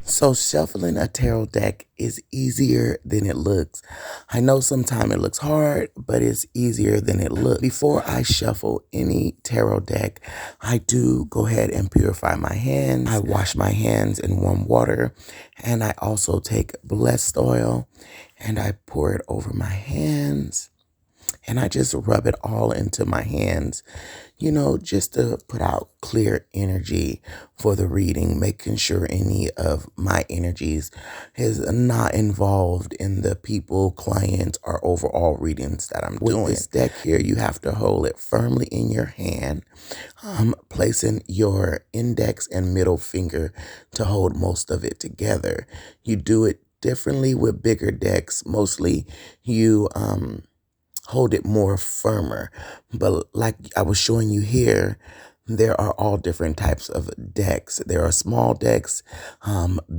So shuffling a tarot deck is easier than it looks. I know sometimes it looks hard, but it's easier than it looks. Before I shuffle any tarot deck, I do go ahead and purify my hands. I wash my hands in warm water, and I also take blessed oil and I pour it over my hands. And I just rub it all into my hands, just to put out clear energy for the reading, making sure any of my energies is not involved in the people, clients, or overall readings that I'm doing. With this deck here, you have to hold it firmly in your hand, placing your index and middle finger to hold most of it together. You do it differently with bigger decks. Mostly you hold it more firmer. But like I was showing you here, there are all different types of decks. There are small decks,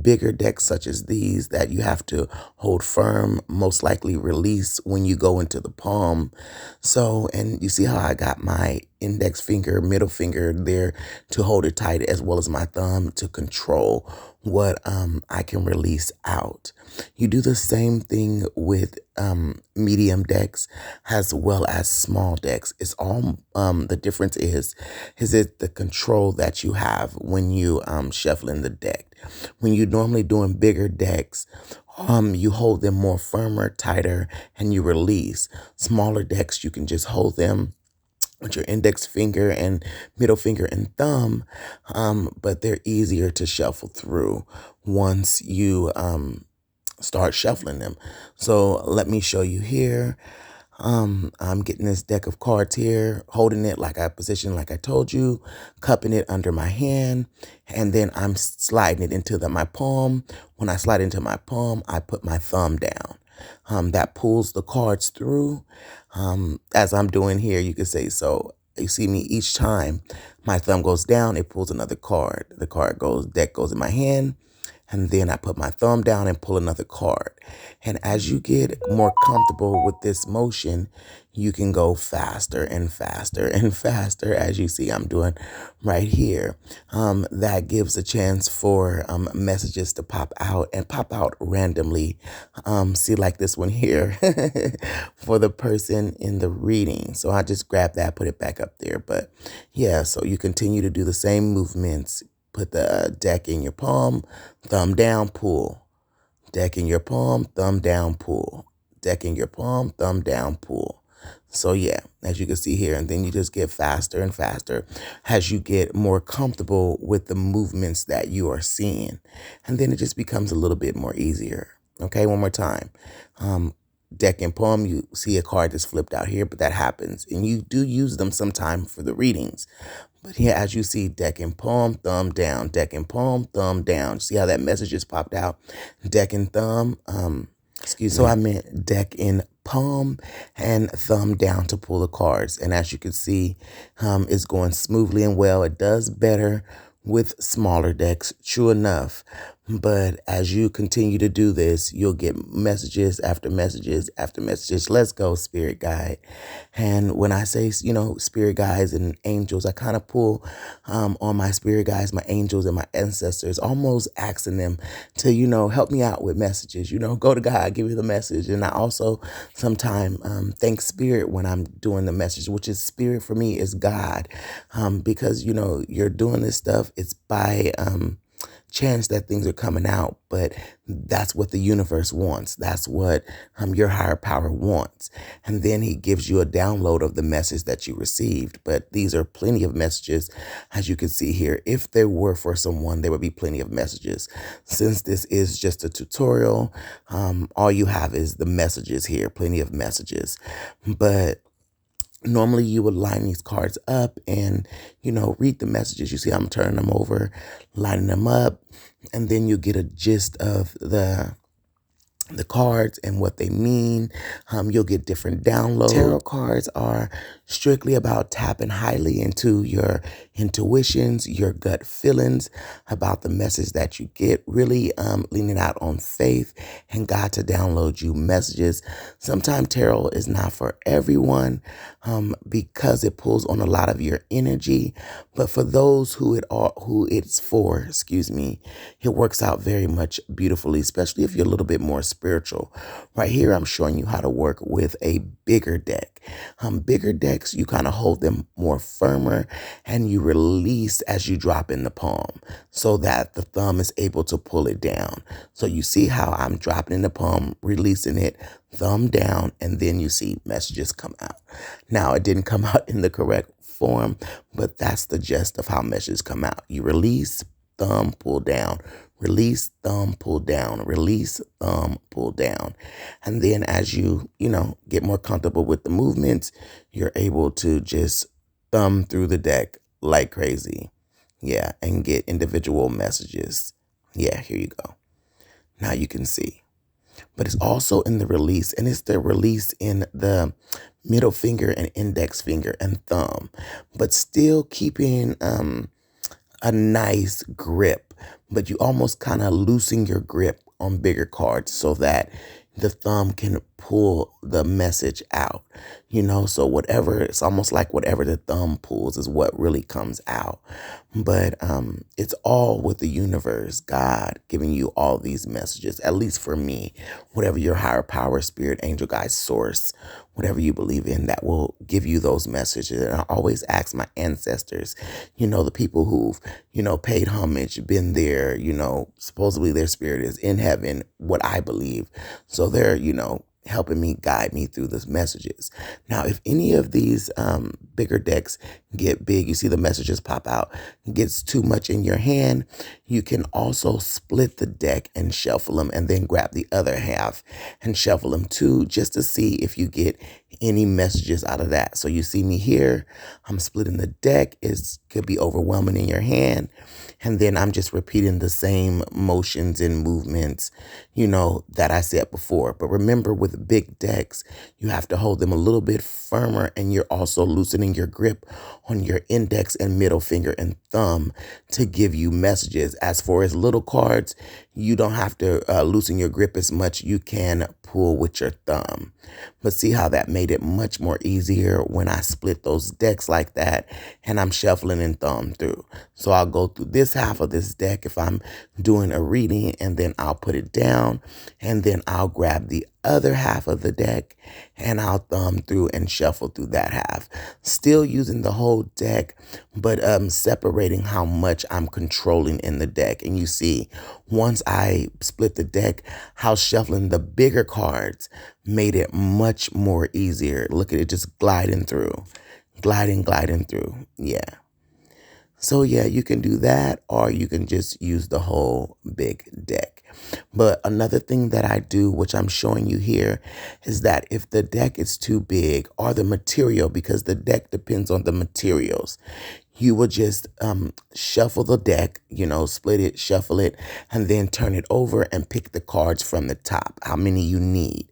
bigger decks such as these that you have to hold firm, most likely release when you go into the palm. So, and you see how I got my index finger, middle finger there to hold it tight, as well as my thumb to control what I can release out. You do the same thing with medium decks as well as small decks. It's all the difference is it the control that you have when you shuffling the deck. When you're normally doing bigger decks, you hold them more firmer, tighter, and you release. Smaller decks, you can just hold them with your index finger and middle finger and thumb, but they're easier to shuffle through once you start shuffling them. So let me show you here. I'm getting this deck of cards here, holding it like I positioned, like I told you, cupping it under my hand, and then I'm sliding it into my palm. When I slide into my palm, I put my thumb down. That pulls the cards through. As I'm doing here, you could say, so you see me each time my thumb goes down, it pulls another card. The deck goes in my hand. And then I put my thumb down and pull another card. And as you get more comfortable with this motion, you can go faster and faster and faster, as you see I'm doing right here. That gives a chance for messages to pop out and pop out randomly. See, like this one here for the person in the reading. So I just grab that, put it back up there. But yeah, so you continue to do the same movements. Put the deck in your palm, thumb down, pull. Deck in your palm, thumb down, pull. Deck in your palm, thumb down, pull. So yeah, as you can see here, and then you just get faster and faster as you get more comfortable with the movements that you are seeing. And then it just becomes a little bit more easier. Okay, one more time. Deck and palm, you see a card that's flipped out here, but that happens. And you do use them sometime for the readings. But here, as you see, deck and palm, thumb down, deck and palm, thumb down. See how that message just popped out? Deck and thumb, excuse me. So I meant deck and palm and thumb down to pull the cards. And as you can see, it's going smoothly and well. It does better with smaller decks, true enough. But as you continue to do this, you'll get messages after messages after messages. Let's go, spirit guide. And when I say, spirit guides and angels, I kind of pull on my spirit guides, my angels and my ancestors, almost asking them to, help me out with messages, go to God, give me the message. And I also sometimes thank spirit when I'm doing the message, which is spirit for me is God. Because, you're doing this stuff, it's by chance that things are coming out, but that's what the universe wants. That's what your higher power wants. And then he gives you a download of the message that you received. But these are plenty of messages, as you can see here. If there were for someone, there would be plenty of messages. Since this is just a tutorial, all you have is the messages here, plenty of messages. But normally you would line these cards up and, read the messages. You see I'm turning them over, lining them up, and then you get a gist of the cards and what they mean. You'll get different downloads. Tarot cards are strictly about tapping highly into your intuitions, your gut feelings about the message that you get, really leaning out on faith and God to download you messages. Sometimes tarot is not for everyone because it pulls on a lot of your energy, but for those who it's for, excuse me, it works out very much beautifully, especially if you're a little bit more spiritual. Right here, I'm showing you how to work with a bigger deck. Bigger decks, you kind of hold them more firmer and you release as you drop in the palm so that the thumb is able to pull it down. So you see how I'm dropping in the palm, releasing it, thumb down, and then you see messages come out. Now, it didn't come out in the correct form, but that's the gist of how messages come out. You release, thumb, pull down, release, thumb, pull down, release, thumb, pull down. And then as you get more comfortable with the movements, you're able to just thumb through the deck like crazy. Yeah, and get individual messages. Yeah, here you go. Now you can see. But it's also in the release, and it's the release in the middle finger and index finger and thumb, but still keeping a nice grip, but you almost kind of loosen your grip on bigger cards so that the thumb can pull the message out, so whatever, it's almost like whatever the thumb pulls is what really comes out. But it's all with the universe, God giving you all these messages, at least for me, whatever your higher power, spirit, angel, guide, source, whatever you believe in, that will give you those messages. And I always ask my ancestors, the people who've, paid homage, been there, supposedly their spirit is in heaven, what I believe. So they're, helping me, guide me through these messages. Now, if any of these bigger decks get big, you see the messages pop out, gets too much in your hand, you can also split the deck and shuffle them and then grab the other half and shuffle them too, just to see if you get any messages out of that. So you see me here, I'm splitting the deck. It could be overwhelming in your hand. And then I'm just repeating the same motions and movements, that I said before. But remember, with big decks, you have to hold them a little bit firmer, and you're also loosening your grip on your index and middle finger and thumb to give you messages. As for as little cards, you don't have to loosen your grip as much. You can pull with your thumb. But see how that made it much more easier when I split those decks like that and I'm shuffling and thumb through. So I'll go through this half of this deck if I'm doing a reading, and then I'll put it down, and then I'll grab the other half of the deck and I'll thumb through and shuffle through that half. Still using the whole deck, but separating how much I'm controlling in the deck. And you see, once I split the deck, how shuffling the bigger cards made it much more easier. Look at it just gliding through, gliding through. Yeah. So yeah, you can do that, or you can just use the whole big deck. But another thing that I do, which I'm showing you here, is that if the deck is too big, or the material, because the deck depends on the materials, you will just shuffle the deck, split it, shuffle it, and then turn it over and pick the cards from the top, how many you need.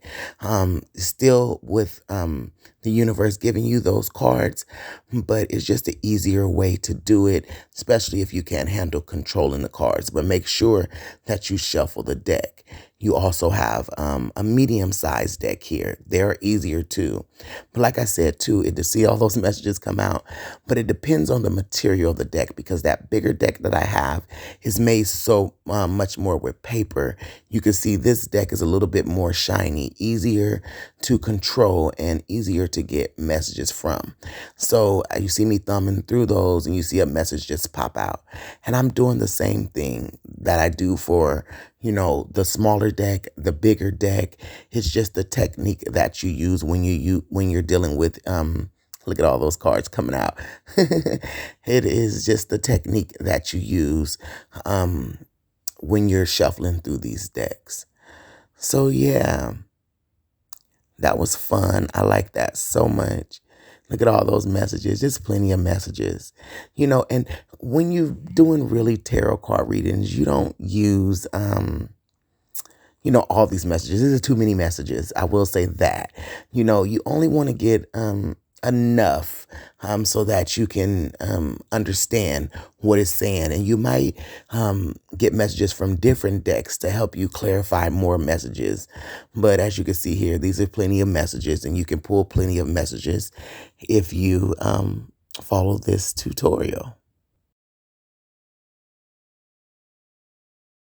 Still with the universe giving you those cards, but it's just an easier way to do it, especially if you can't handle controlling the cards. But make sure that you shuffle the deck. You also have a medium-sized deck here. They're easier too. But like I said too, to see all those messages come out, but it depends on the material of the deck, because that bigger deck that I have is made so much more with paper. You can see this deck is a little bit more shiny, easier to control and easier to get messages from. So you see me thumbing through those and you see a message just pop out. And I'm doing the same thing that I do for the smaller deck, the bigger deck. It's just the technique that you use when you're dealing with look at all those cards coming out. It is just the technique that you use when you're shuffling through these decks. So yeah, that was fun. I like that so much. Look at all those messages. Just plenty of messages. And when you're doing really tarot card readings, you don't use all these messages. This is too many messages. I will say that. You only want to get enough so that you can understand what it's saying. And you might get messages from different decks to help you clarify more messages. But as you can see here, these are plenty of messages, and you can pull plenty of messages if you follow this tutorial.